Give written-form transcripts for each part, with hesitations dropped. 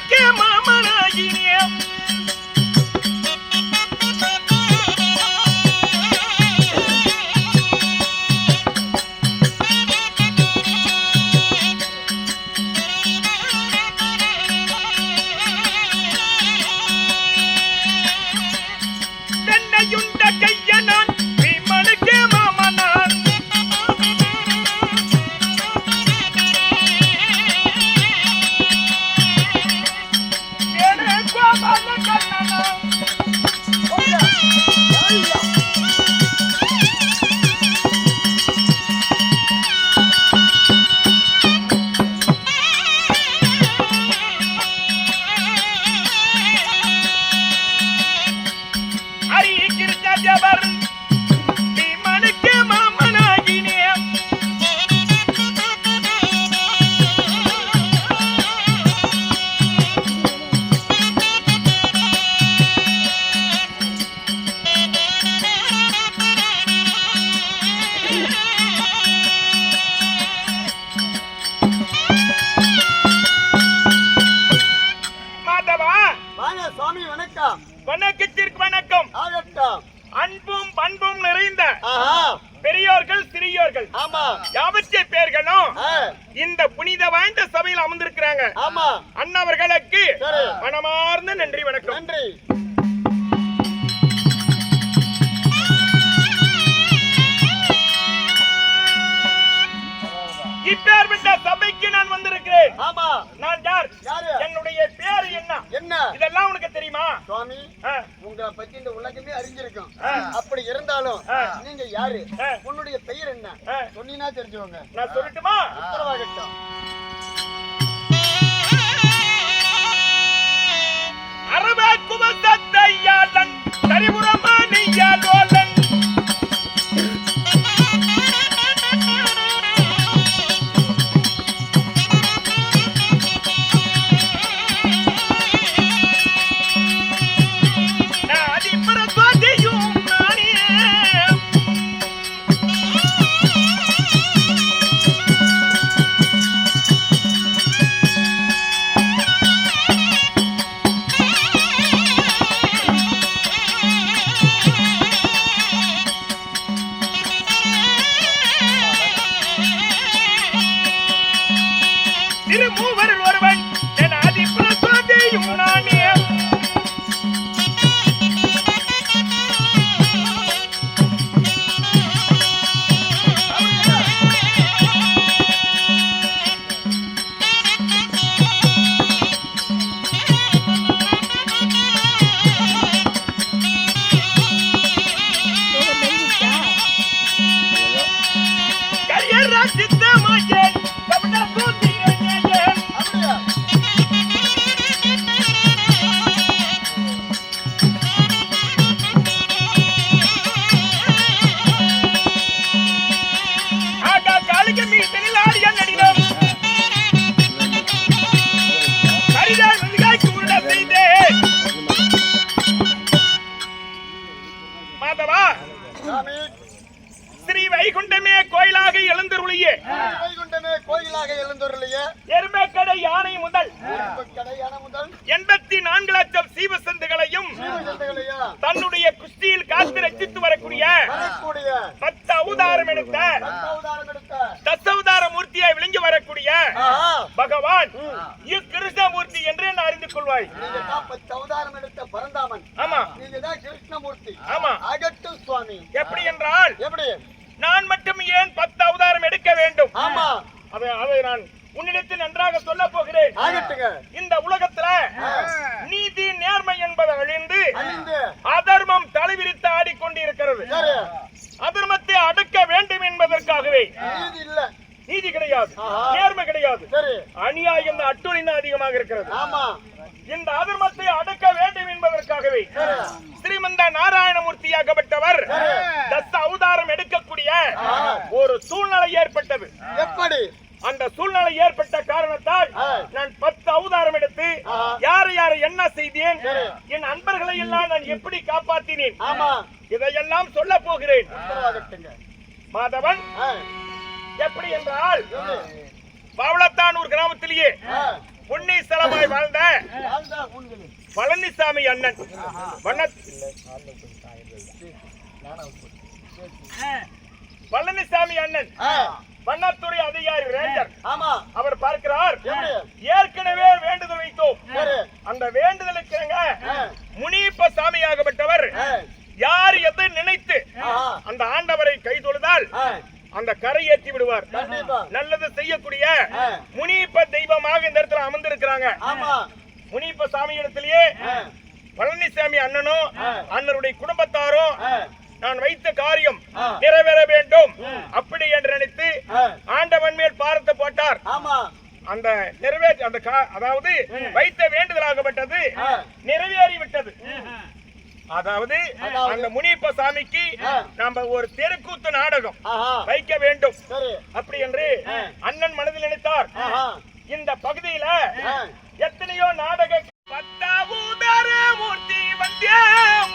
மனுக்கு மாமனாகினே வெண்ணையுண்ட கையனான் மனுக்கு மாமனான் வணக்கத்திற்கு வணக்கம். அன்பும் பண்பும் நிறைந்த பெரியோர்கள் சிறியோர்கள் யாவற்றை பேர்களும் இந்த புனித வாய்ந்த சபையில் அமர்ந்திருக்கிறாங்க. அண்ணவர்களுக்கு மனமார்ந்த நன்றி வணக்கம். நன்றி. இப்பேற்பட்ட சபைக்கு நான் வந்திருக்கிறேன். நான் யார், என்னுடைய பேர் என்ன, இதெல்லாம் உனக்கு தெரியுமா? சுவாமி, உங்களை பத்தி இந்த உலகமே அறிஞ்சிருக்கும். அப்படி இருந்தாலும் நீங்க யாரு, உன்னுடைய பெயர் என்ன சொன்னீங்கன்னா தெரிஞ்சுக்கோங்க. நான் சொல்லட்டுமா? உத்தரவாகட்டும். அரபா குவசத்தையாளன் தரிபுரமானியாலோலன் மூவரில் ஒருவன் என் அதிபதியும் நானே. கரியரா சித்தமாயே ஸ்ரீ வைகுண்டமே கோயிலாக எழுந்தருளியே எருமைக்கடை யானை முதல் 84 லட்சம் சீவசந்துகளையும் தன்னுடைய குஸ்தியில் காத்து ரசித்து வரக்கூடிய 10 அவதாரம் எடுத்த தசவதார மூர்த்தியை விளங்கி வரக்கூடிய பகவான் கிருஷ்ணமூர்த்தி என்று நான் அறிந்து கொள்வாய். 10 அவதாரம் எடுத்த பரந்தாமன். ஆமா, நீங்கதான் கிருஷ்ணமூர்த்தி. ஆமா. ஆகட்டும் சுவாமி. எப்படி என்றால், எப்படி நான் மட்டும் ஏன் 10 அவதாரம் எடுக்க வேண்டும்? ஆமா, அதை நான் உன்னிடத்தில் நன்றாக சொல்ல போகிறேன். இந்த உலகத்துல நீதி நேர்மை என்பதை அழிந்து அதர்மம் தலைவிரித்து ஆடிக்கொண்டிருக்கிறது. அதர்மத்தை அடக்க வேண்டும் என்பதற்காகவே நீதி கிடையாது, நேர்மை கிடையாது, அநியாயம் அட்டுழியம் அதிகமாக இருக்கிறது. இந்த அதர்மத்தை அடக்க வேண்டும் என்பதற்காகவே ஸ்ரீமந்த நாராயணமூர்த்தியாகப்பட்டவர் தச அவதாரம் எடுக்கக்கூடிய ஒரு சூழ்நிலை ஏற்பட்டது. எப்படி? அந்த சூழ்நிலை ஏற்பட்ட காரணத்தால் நான் 10 அவதாரம் எடுத்து யாரை யாரை என்ன செய்தேன், என் அன்பர்களை எல்லாம் நான் எப்படி காப்பாற்றினேன், இதையெல்லாம் சொல்ல போகிறேன். மாதவன் எப்படி என்றால், பவளத்தானூர் கிராமத்திலேயே புண்ணியஸ்தலமாய் வாழ்ந்த வாழ்ந்தா ஊன்களு. பழனிசாமி அண்ணன் பழனிசாமி அண்ணன் வண்ணத்துறை அதிகாரி ரேஞ்சர். ஆமா. அவர் பார்க்கிறார், எப்படி? ஏற்கனவே வேண்டுதல் வைத்தோம். சரி. அந்த வேண்டுதலுக்கு முனியப்ப சாமியாகப்பட்டவர் யார் எதை நினைத்து அந்த ஆண்டவரை கை தொழுதால் அந்த கரை ஏற்றி விடுவார். கண்டிப்பா. நல்லது செய்யக்கூடிய முனியப்ப தெய்வமாக இந்த இடத்துல அமர்ந்திருக்கிறாங்க. ஆமா. முனியப்ப சாமி இடத்திலேயே பழனிசாமி அண்ணனும் அண்ணனுடைய குடும்பத்தாரும் நான் வைத்த காரியம் நிறைவேற வேண்டும் அப்படி என்று நினைத்து ஆண்டவன் மேல் பாரத்தை போட்டார். ஆமா. அந்த நிறைவேற்ற அந்த அதாவது வைத்த வேண்டுதலாகப்பட்டது நிறைவேறிவிட்டது. அதாவது அந்த முனியப்ப சாமிக்கு நாம ஒரு தெருக்கூத்து நாடகம் வைக்க வேண்டும் அப்படி என்று அண்ணன் மனதில் நினைத்தார். இந்த பகுதியில எத்தனையோ நாடக பத்தாவூதர மூர்த்தி வந்தியம்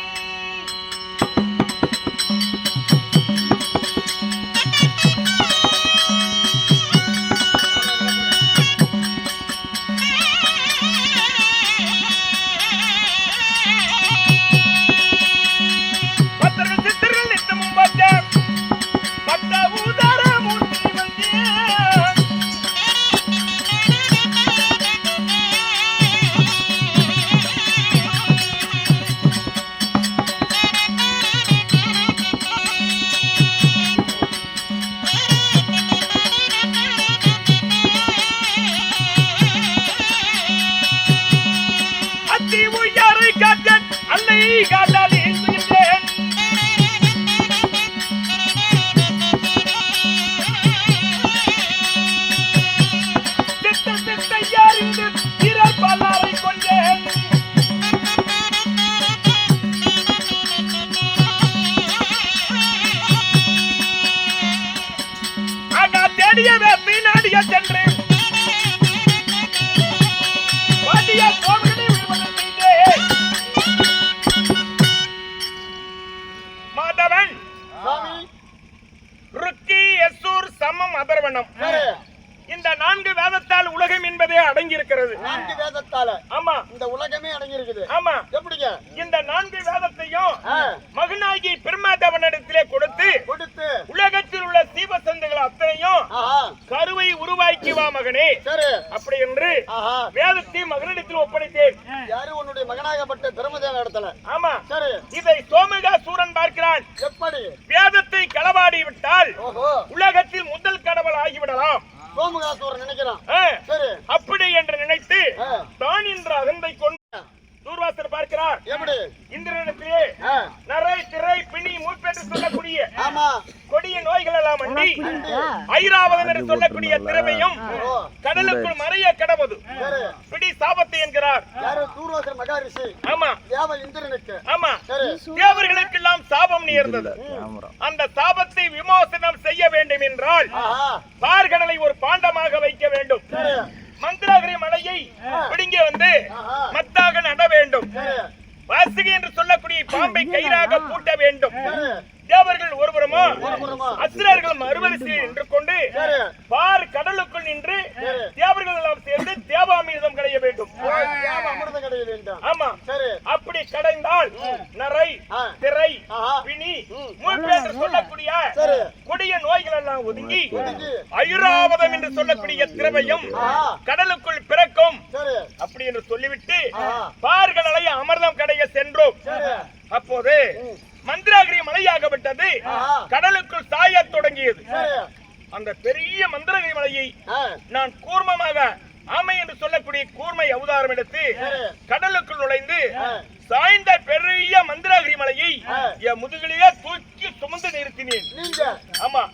இந்த 4 வேதத்தால் உலகம் என்பதே அடங்கி இருக்கிறது. 4 வேதத்தால. ஆமா. இந்த உலகமே அடங்கி இருக்குது. ஆமா. எப்படிங்க? இந்த 4 வேதத்தையும் மகனாகி பிரம்மாதேவனிடத்திலே கொடுத்து உலகத்தில் உள்ள சீவசந்துகள் அத்தனையும் கருவை உருவாக்கி வா மகனே. சரி. அப்படி என்று வேதத்தை மகனிடத்தில் ஒப்படைத்தேன். யாரு? உன்னுடைய மகனாகப்பட்ட பிரம்மதேவன் இடத்துல. ஆமா. சரி. இதை சோமகாசூரன் பார்க்கிறான். எப்படி? வேதத்தை களவாடி விட்டால் உலகத்தில் முதல் கடவுள் ஆகிவிடலாம். சோமகாசூரன் நினைக்கிறான். சரி. அப்படி என்று நினைத்து தான் என்ற அகந்தை கொண்டு தூர்வாசர் பார்க்கிறார். எப்படி? இந்திரனிடத்திலே நரை திரை பிணி மூப்பென்று சொல்லக்கூடிய கொடிய நோய்கள் எல்லாம் அண்டி ஐராவதம் என்று சொல்லக்கூடிய திறமையும் கடலுக்குள் மறைய கடவுது பிடி சாபத்தை என்கிறார். யாரு? தூர்வாசர் மகாரிஷி. ஆமா. தேவ இந்திரனுக்கு. ஆமா. தேவர்களுக்கெல்லாம் சாபம் நேர்ந்தது. அந்த சாபத்தை விமோசனம் செய்ய வேண்டும் என்றால் பார்கடலை ஒரு பாண்டமாக வைக்க வேண்டும். மந்திராகிரி மலையை பிடிங்க வந்து மத்தாக நட வேண்டும். வாசுகி என்று சொல்லக்கூடிய பாம்பை கயிறாக பூட்ட வேண்டும். தேவர்கள் ஒருபுறமோ அசுரர்கள் மறுவரிசையில் நின்று கொண்டு பார் கடலுக்குள் நின்று தேவர்கள் எல்லாம் சேர்ந்து தேவாமிர்தம் கடைய வேண்டும். ஆமா. அப்படி கடைந்தால் நரை திரை பிணி மூப்பு என்று சொல்லக்கூடிய கொடிய நோய்கள் எல்லாம் ஒதுங்கி ஐராவதம் என்று சொல்லக்கூடிய திரவையும் கடலுக்குள் பிறக்கும். அப்படி என்று சொல்லிவிட்டு பார்களை அமிர்தம் கடைய சென்றோம். அப்போது மந்திராகிரி மலையாகப்பட்டது கடலுக்குள் சாய தொடங்கியது. அந்த பெரிய மந்திரகிரி மலையை நான் கூர்மமாக ஆமை என்று சொல்லக்கூடிய கூர்மை அவதாரம் எடுத்து கடலுக்குள் நுழைந்து சாய்ந்த பெரிய மந்திரகிரி மலையை என் முதுகிலேயே தூக்கி சுமந்து நிறுத்தினேன். ஆமா.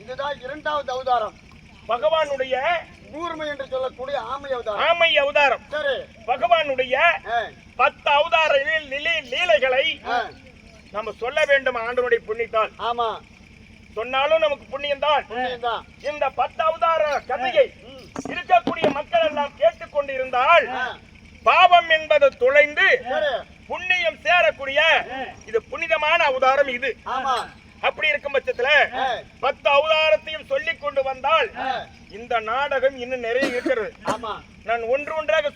இதுதான் 2வது அவதாரம். பகவானுடைய கூர்மை என்று சொல்லக்கூடிய ஆமை அவதாரம். பகவானுடைய 10 அவதார லீலைகளை நம்ம சொல்ல வேண்டும் ஆண்டவனுடைய புண்ணியத்தால். ஆமா. சொன்னாலும் நமக்கு புண்ணியம் தான். இந்த 10 அவதார கதையை இருக்கக்கூடிய மக்கள் எல்லாம் கேட்டுக்கொண்டு இருந்தால் பாவம் என்பது தொலைந்து புண்ணியம் சேரக்கூடிய இது புனிதமான அவதாரம் இது. அப்படி இருக்கும் பட்சத்துல 10 அவதாரத்தையும் சொல்லிக் கொண்டு வந்தால் இந்த நாடகம் இன்னும் நிறைய இருக்கிறது. ஆமா நான் ஒன்று ஒன்றாக